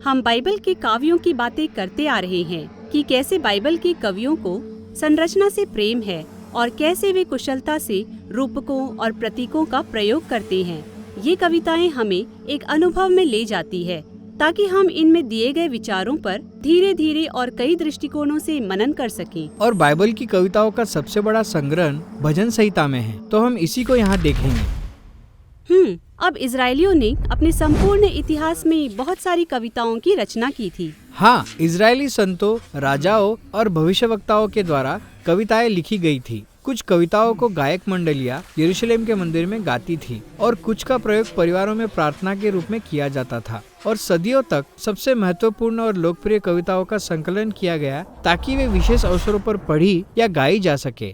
हम बाइबल के काव्यों की बातें करते आ रहे हैं कि कैसे बाइबल के कवियों को संरचना से प्रेम है और कैसे वे कुशलता से रूपकों और प्रतीकों का प्रयोग करते हैं। ये कविताएं हमें एक अनुभव में ले जाती है ताकि हम इनमें दिए गए विचारों पर धीरे धीरे और कई दृष्टिकोणों से मनन कर सकें। और बाइबल की कविताओं का सबसे बड़ा संग्रह भजन संहिता में है, तो हम इसी को यहाँ देखेंगे। अब इजरायलियों ने अपने संपूर्ण इतिहास में बहुत सारी कविताओं की रचना की थी। हाँ, इजरायली संतों, राजाओं और भविष्यवक्ताओं के द्वारा कविताएं लिखी गई थी। कुछ कविताओं को गायक मंडलियां यरूशलेम के मंदिर में गाती थी और कुछ का प्रयोग परिवारों में प्रार्थना के रूप में किया जाता था। और सदियों तक सबसे महत्वपूर्ण और लोकप्रिय कविताओं का संकलन किया गया ताकि वे विशेष अवसरों पर पढ़ी या गाई जा सके।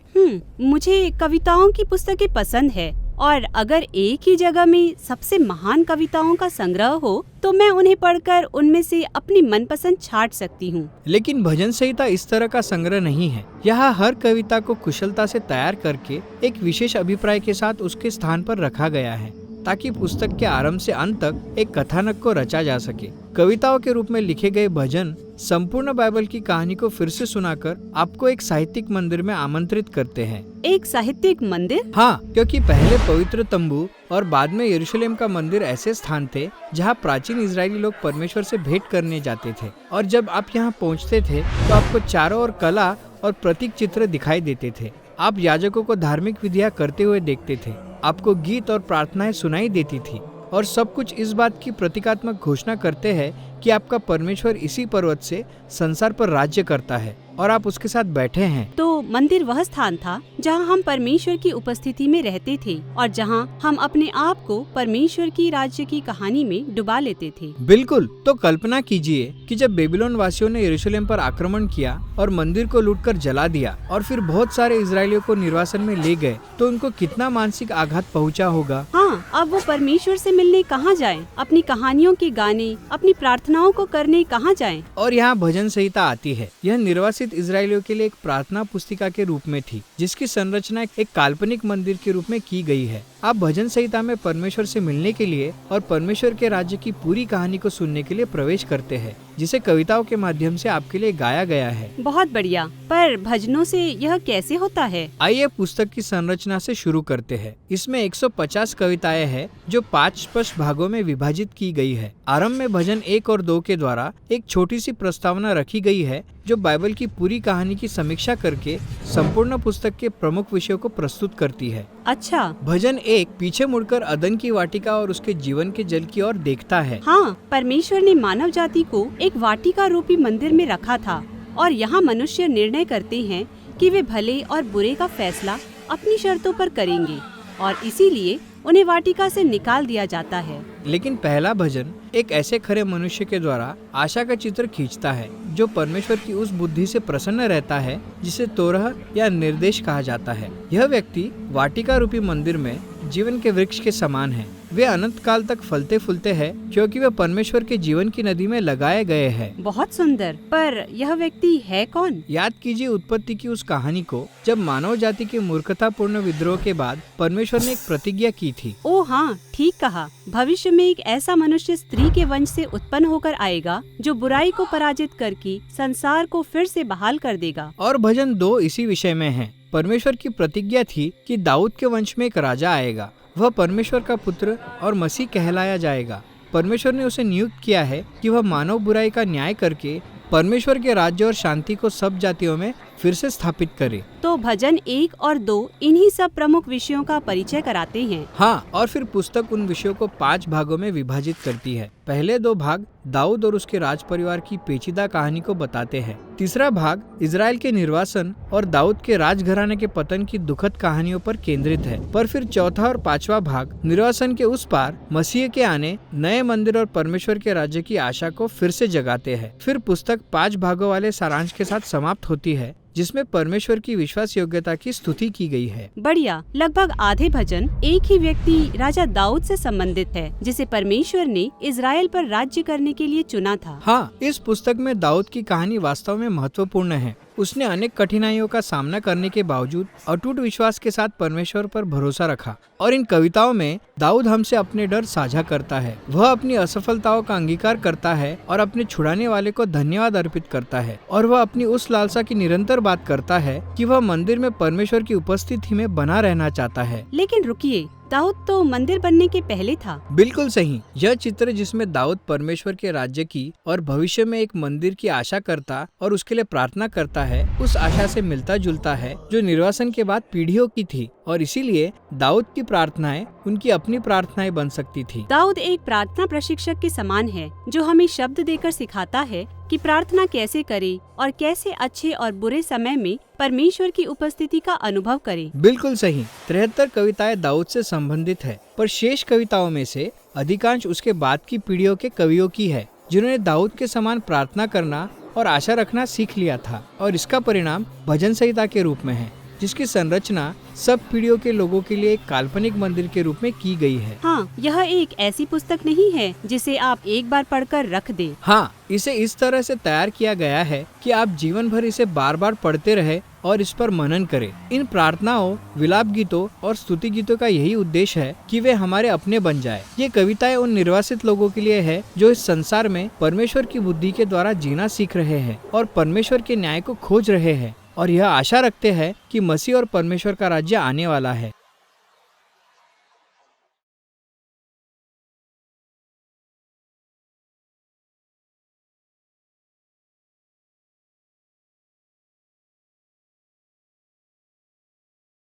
मुझे कविताओं की पुस्तकें पसंद है और अगर एक ही जगह में सबसे महान कविताओं का संग्रह हो तो मैं उन्हें पढ़कर उनमें से अपनी मनपसंद छांट सकती हूँ। लेकिन भजन संहिता इस तरह का संग्रह नहीं है। यहाँ हर कविता को कुशलता से तैयार करके एक विशेष अभिप्राय के साथ उसके स्थान पर रखा गया है ताकि पुस्तक के आरंभ से अंत तक एक कथानक को रचा जा सके। कविताओं के रूप में लिखे गए भजन संपूर्ण बाइबल की कहानी को फिर से सुनाकर आपको एक साहित्यिक मंदिर में आमंत्रित करते हैं। एक साहित्यिक मंदिर? हाँ, क्योंकि पहले पवित्र तंबू और बाद में यरूशलेम का मंदिर ऐसे स्थान थे जहाँ प्राचीन इजरायली लोग परमेश्वर से भेंट करने जाते थे। और जब आप यहाँ पहुँचते थे तो आपको चारों ओर कला और प्रतीक चित्र दिखाई देते थे। आप याजकों को धार्मिक विधियाँ करते हुए देखते थे, आपको गीत और प्रार्थनाएं सुनाई देती थी और सब कुछ इस बात की प्रतीकात्मक घोषणा करते हैं कि आपका परमेश्वर इसी पर्वत से संसार पर राज्य करता है और आप उसके साथ बैठे हैं। तो मंदिर वह स्थान था जहां हम परमेश्वर की उपस्थिति में रहते थे और जहां हम अपने आप को परमेश्वर की राज्य की कहानी में डुबा लेते थे। बिल्कुल। तो कल्पना कीजिए कि जब बेबीलोन वासियों ने यरूशलेम पर आक्रमण किया और मंदिर को लूटकर जला दिया और फिर बहुत सारे इजरायलियों को निर्वासन में ले गए तो उनको कितना मानसिक आघात पहुँचा होगा। हाँ, अब वो परमेश्वर से मिलने कहाँ जाएं? अपनी कहानियों के गाने, अपनी प्रार्थनाओं को करने कहाँ जाएं? और यहाँ भजन संहिता आती है। यह निर्वासित इजरायलियों के लिए एक प्रार्थना पुस्तिका के रूप में थी जिसकी संरचना एक काल्पनिक मंदिर के रूप में की गई है। आप भजन संहिता में परमेश्वर से मिलने के लिए और परमेश्वर के राज्य की पूरी कहानी को सुनने के लिए प्रवेश करते हैं जिसे कविताओं के माध्यम से आपके लिए गाया गया है। बहुत बढ़िया। पर भजनों से यह कैसे होता है? आइए पुस्तक की संरचना से शुरू करते हैं। इसमें 150 कविताएं हैं जो 5 स्पष्ट भागों में विभाजित की गई है। आरंभ में भजन 1 और 2 के द्वारा एक छोटी सी प्रस्तावना रखी गई है जो बाइबल की पूरी कहानी की समीक्षा करके संपूर्ण पुस्तक के प्रमुख विषयों को प्रस्तुत करती है। अच्छा। भजन 1 पीछे मुड़कर अदन की वाटिका और उसके जीवन के जल की ओर देखता है। हाँ, परमेश्वर ने मानव जाति को एक वाटिका रूपी मंदिर में रखा था और यहाँ मनुष्य निर्णय करते हैं कि वे भले और बुरे का फैसला अपनी शर्तों पर करेंगे और इसीलिए उन्हें वाटिका से निकाल दिया जाता है। लेकिन पहला भजन एक ऐसे खरे मनुष्य के द्वारा आशा का चित्र खींचता है जो परमेश्वर की उस बुद्धि से प्रसन्न रहता है जिसे तोरह या निर्देश कहा जाता है। यह व्यक्ति वाटिका रूपी मंदिर में जीवन के वृक्ष के समान है। वे अनंत काल तक फलते फूलते हैं क्योंकि वे परमेश्वर के जीवन की नदी में लगाए गए हैं। बहुत सुंदर। पर यह व्यक्ति है कौन? याद कीजिए उत्पत्ति की उस कहानी को जब मानव जाति के मूर्खतापूर्ण विद्रोह के बाद परमेश्वर ने एक प्रतिज्ञा की थी। ओ हाँ, ठीक कहा। भविष्य में एक ऐसा मनुष्य स्त्री के वंश से उत्पन्न होकर आएगा जो बुराई को पराजित करके संसार को फिर से बहाल कर देगा। और भजन 2 इसी विषय में है। परमेश्वर की प्रतिज्ञा थी कि दाऊद के वंश में एक राजा आएगा, वह परमेश्वर का पुत्र और मसीह कहलाया जाएगा। परमेश्वर ने उसे नियुक्त किया है कि वह मानव बुराई का न्याय करके परमेश्वर के राज्य और शांति को सब जातियों में फिर से स्थापित करे। तो भजन 1 और 2 इन्हीं सब प्रमुख विषयों का परिचय कराते हैं। हाँ, और फिर पुस्तक उन विषयों को 5 भागों में विभाजित करती है। पहले 2 भाग दाऊद और उसके राज परिवार की पेचीदा कहानी को बताते हैं। तीसरा भाग इजराइल के निर्वासन और दाऊद के राजघराने के पतन की दुखद कहानियों पर केंद्रित है। पर फिर चौथा और 5वां भाग निर्वासन के उस पार मसीह के आने, नए मंदिर और परमेश्वर के राज्य की आशा को फिर से जगाते हैं। फिर पुस्तक 5 भागों वाले सारांश के साथ समाप्त होती है जिसमें परमेश्वर की विश्वास योग्यता की स्तुति की गई है। बढ़िया। लगभग आधे भजन एक ही व्यक्ति राजा दाऊद से संबंधित है जिसे परमेश्वर ने इजराइल पर राज्य करने के लिए चुना था। हाँ, इस पुस्तक में दाऊद की कहानी वास्तव में महत्वपूर्ण है। उसने अनेक कठिनाइयों का सामना करने के बावजूद अटूट विश्वास के साथ परमेश्वर पर भरोसा रखा। और इन कविताओं में दाऊद हमसे अपने डर साझा करता है। वह अपनी असफलताओं का अंगीकार करता है और अपने छुड़ाने वाले को धन्यवाद अर्पित करता है। और वह अपनी उस लालसा की निरंतर बात करता है कि वह मंदिर में परमेश्वर की उपस्थिति में बना रहना चाहता है। लेकिन रुकिए, दाऊद तो मंदिर बनने के पहले था। बिल्कुल सही। यह चित्र जिसमें दाऊद परमेश्वर के राज्य की और भविष्य में एक मंदिर की आशा करता और उसके लिए प्रार्थना करता है, उस आशा से मिलता जुलता है जो निर्वासन के बाद पीढ़ियों की थी। और इसीलिए दाऊद की प्रार्थनाएं उनकी अपनी प्रार्थनाएं बन सकती थी। दाऊद एक प्रार्थना प्रशिक्षक के समान है जो हमें शब्द देकर सिखाता है कि प्रार्थना कैसे करें और कैसे अच्छे और बुरे समय में परमेश्वर की उपस्थिति का अनुभव करें। बिल्कुल सही। 73 कविताएं दाऊद से संबंधित है, पर शेष कविताओं में से अधिकांश उसके बाद की पीढ़ियों के कवियों की है, जिन्होंने दाऊद के समान प्रार्थना करना और आशा रखना सीख लिया था। और इसका परिणाम भजन संहिता के रूप में है, जिसकी संरचना सब पीढ़ियों के लोगों के लिए एक काल्पनिक मंदिर के रूप में की गई है। हाँ, यह एक ऐसी पुस्तक नहीं है जिसे आप एक बार पढ़कर रख दें। हाँ, इसे इस तरह से तैयार किया गया है कि आप जीवन भर इसे बार बार पढ़ते रहे और इस पर मनन करें। इन प्रार्थनाओं, विलाप गीतों और स्तुति गीतों का यही उद्देश्य है कि वे हमारे अपने बन जाए। ये कविताएं उन निर्वासित लोगों के लिए है जो इस संसार में परमेश्वर की बुद्धि के द्वारा जीना सीख रहे हैं और परमेश्वर के न्याय को खोज रहे हैं और यह आशा रखते हैं कि मसीह और परमेश्वर का राज्य आने वाला है।